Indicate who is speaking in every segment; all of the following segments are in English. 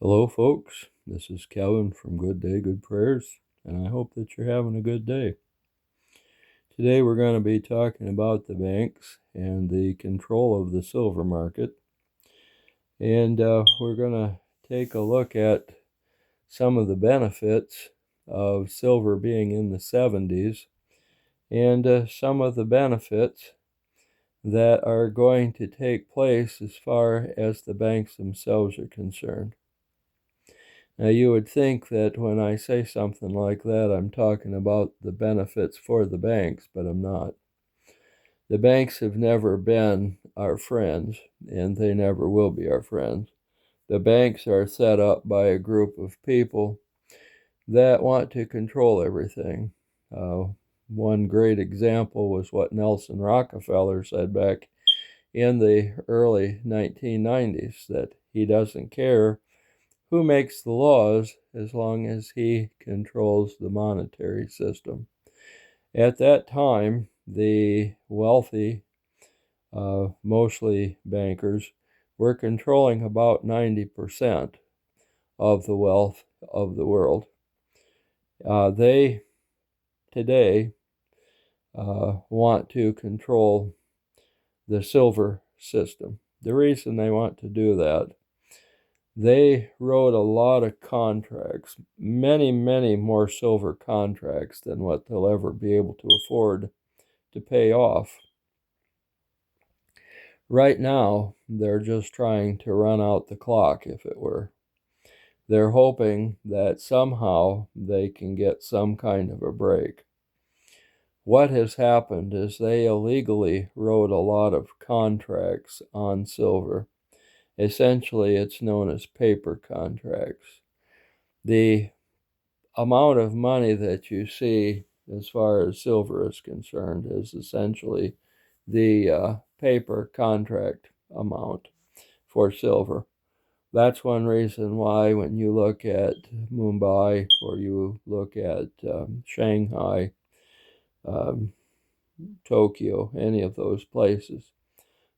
Speaker 1: Hello, folks. This is Kevin from Good Day, Good Prayers, and I hope that you're having a good day. Today, we're going to be talking about the banks and the control of the silver market, and we're going to take a look at some of the benefits of silver being in the 70s and some of the benefits that are going to take place as far as the banks themselves are concerned. Now, you would think that when I say something like that, I'm talking about the benefits for the banks, but I'm not. The banks have never been our friends, and they never will be our friends. The banks are set up by a group of people that want to control everything. One great example was what Nelson Rockefeller said back in the early 1990s, that he doesn't care who makes the laws as long as he controls the monetary system. At that time, the wealthy, mostly bankers, were controlling about 90% of the wealth of the world. They today want to control the silver system. The reason they want to do that, they wrote a lot of contracts, many more silver contracts than what they'll ever be able to afford to pay off. Right now, they're just trying to run out the clock, if it were. They're hoping that somehow they can get some kind of a break. What has happened is they illegally wrote a lot of contracts on silver. Essentially, it's known as paper contracts. The amount of money that you see as far as silver is concerned is essentially the paper contract amount for silver. That's one reason why when you look at Mumbai or you look at Shanghai, Tokyo, any of those places,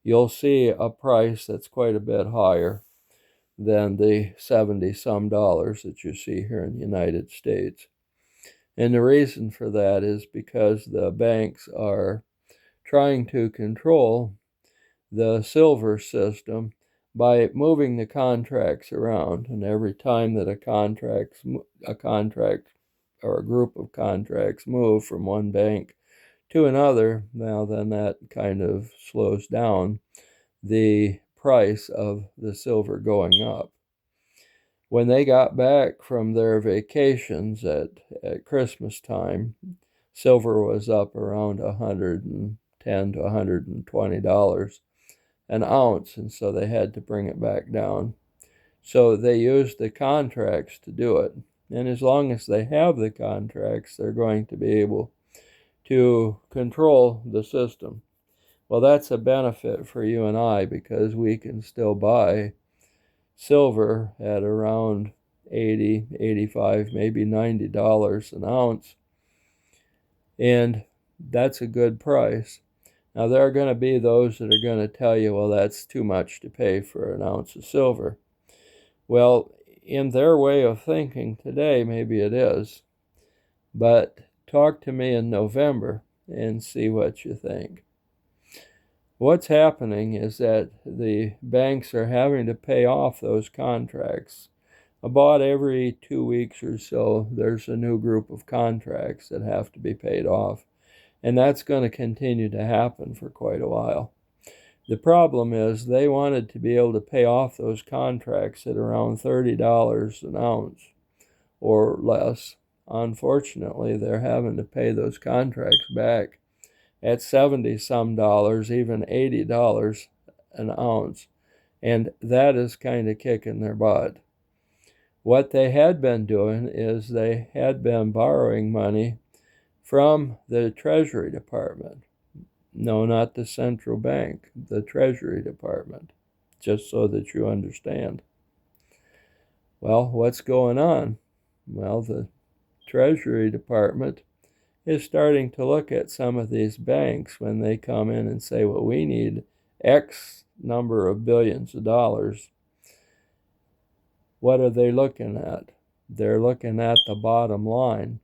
Speaker 1: you'll see a price that's quite a bit higher than the 70-some dollars that you see here in the United States. And the reason for that is because the banks are trying to control the silver system by moving the contracts around. And every time that a contract or a group of contracts move from one bank to another, now then that kind of slows down the price of the silver going up. When they got back from their vacations at Christmas time, silver was up around $110 to $120 an ounce, and so they had to bring it back down. So they used the contracts to do it. And as long as they have the contracts, they're going to be able to control the system. Well, that's a benefit for you and I because we can still buy silver at around $80, $85, maybe $90 an ounce. And that's a good price. Now, there are going to be those that are going to tell you, well, that's too much to pay for an ounce of silver. Well, in their way of thinking today, maybe it is. But talk to me in November and see what you think. What's happening is that the banks are having to pay off those contracts. About every 2 weeks or so, there's a new group of contracts that have to be paid off. And that's going to continue to happen for quite a while. The problem is they wanted to be able to pay off those contracts at around $30 an ounce or less. Unfortunately, they're having to pay those contracts back at 70-some dollars, even $80 an ounce. And that is kind of kicking their butt. What they had been doing is they had been borrowing money from the Treasury Department. No, not the central bank, the Treasury Department, just so that you understand. Well, what's going on? Well, the Treasury Department is starting to look at some of these banks when they come in and say, well, we need X number of billions of dollars. what are they looking at? They're looking at the bottom line.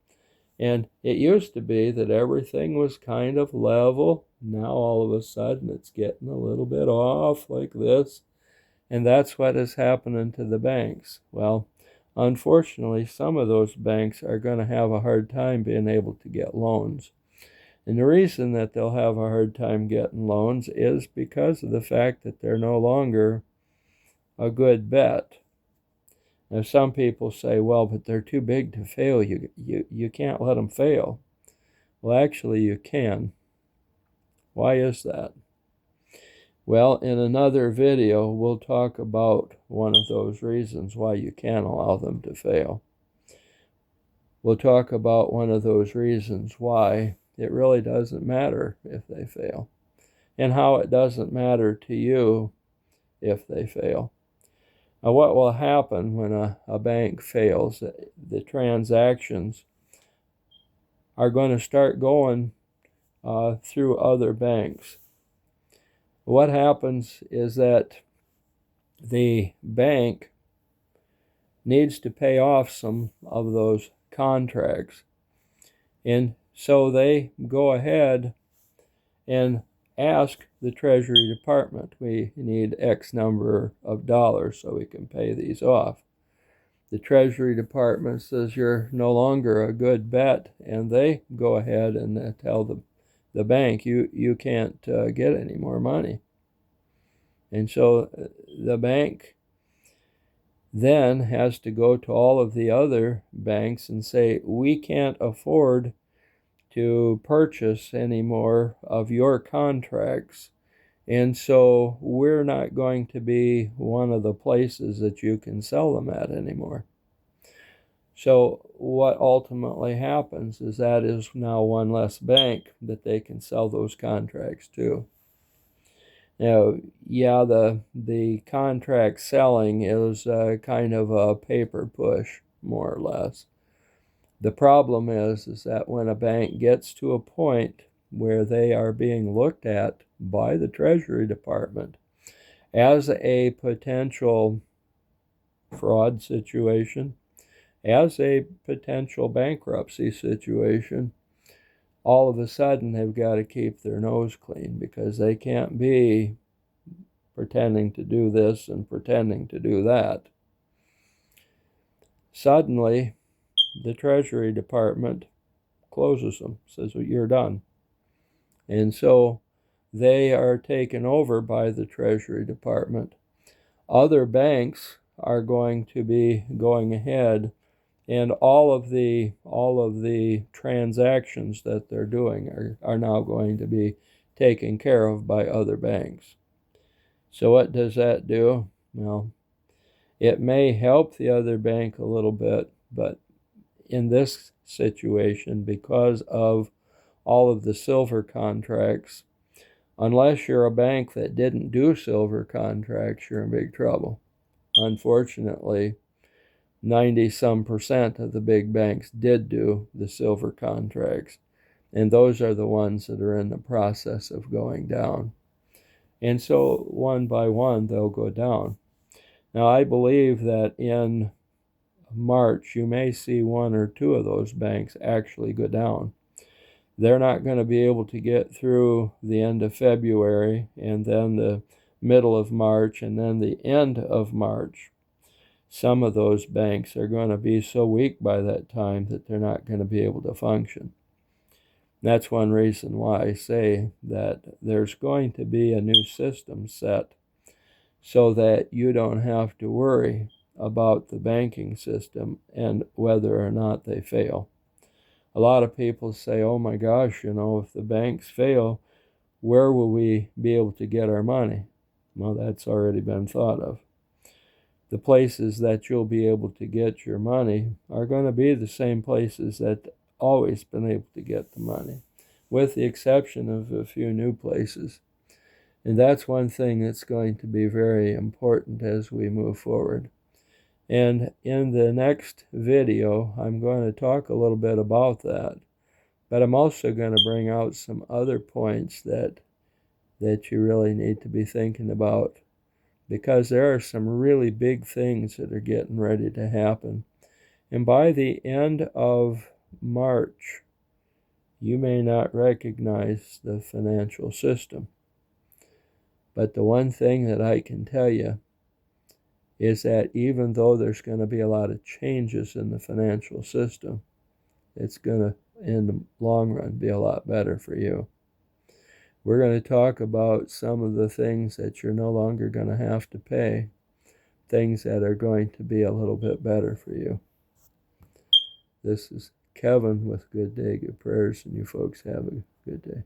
Speaker 1: And it used to be that everything was kind of level. Now all of a sudden it's getting a little bit off like this. And that's what is happening to the banks. Well, unfortunately, some of those banks are going to have a hard time being able to get loans. And the reason that they'll have a hard time getting loans is because of the fact that they're no longer a good bet. Now, some people say, well, but they're too big to fail. You can't let them fail. Well, actually, you can. Why is that? Well, in another video, we'll talk about one of those reasons why you can't allow them to fail. We'll talk about one of those reasons why it really doesn't matter if they fail, and how it doesn't matter to you if they fail. Now, what will happen when a bank fails? The transactions are going to start going through other banks. What happens is that the bank needs to pay off some of those contracts. And so they go ahead and ask the Treasury Department, we need X number of dollars so we can pay these off. The Treasury Department says you're no longer a good bet, and they go ahead and tell the bank you can't get any more money. And so the bank then has to go to all of the other banks and say, we can't afford to purchase any more of your contracts, and so we're not going to be one of the places that you can sell them at anymore. So what ultimately happens is that is now one less bank that they can sell those contracts to. Now, yeah, the contract selling is kind of a paper push, more or less. The problem is that when a bank gets to a point where they are being looked at by the Treasury Department as a potential fraud situation, as a potential bankruptcy situation, all of a sudden they've got to keep their nose clean, because they can't be pretending to do this and pretending to do that. Suddenly, the Treasury Department closes them, says, well, you're done. And so they are taken over by the Treasury Department. Other banks are going to be going ahead, and all of the transactions that they're doing are now going to be taken care of by other banks. So what does that do? Well, it may help the other bank a little bit, but in this situation, because of all of the silver contracts, unless you're a bank that didn't do silver contracts, you're in big trouble. Unfortunately, 90-some% of the big banks did do the silver contracts, and those are the ones that are in the process of going down. And so one by one, they'll go down. Now, I believe that in March, you may see one or two of those banks actually go down. They're not going to be able to get through the end of February, and then the middle of March, and then the end of March. Some of those banks are going to be so weak by that time that they're not going to be able to function. That's one reason why I say that there's going to be a new system set so that you don't have to worry about the banking system and whether or not they fail. A lot of people say, oh my gosh, if the banks fail, where will we be able to get our money? Well, that's already been thought of. The places that you'll be able to get your money are going to be the same places that always been able to get the money, with the exception of a few new places. And that's one thing that's going to be very important as we move forward. And in the next video, I'm going to talk a little bit about that. But I'm also going to bring out some other points that you really need to be thinking about because there are some really big things that are getting ready to happen. And by the end of March, you may not recognize the financial system. But the one thing that I can tell you is that even though there's going to be a lot of changes in the financial system, it's going to, in the long run, be a lot better for you. We're going to talk about some of the things that you're no longer going to have to pay, things that are going to be a little bit better for you. This is Kevin with Good Day, Good Prayers, and you folks have a good day.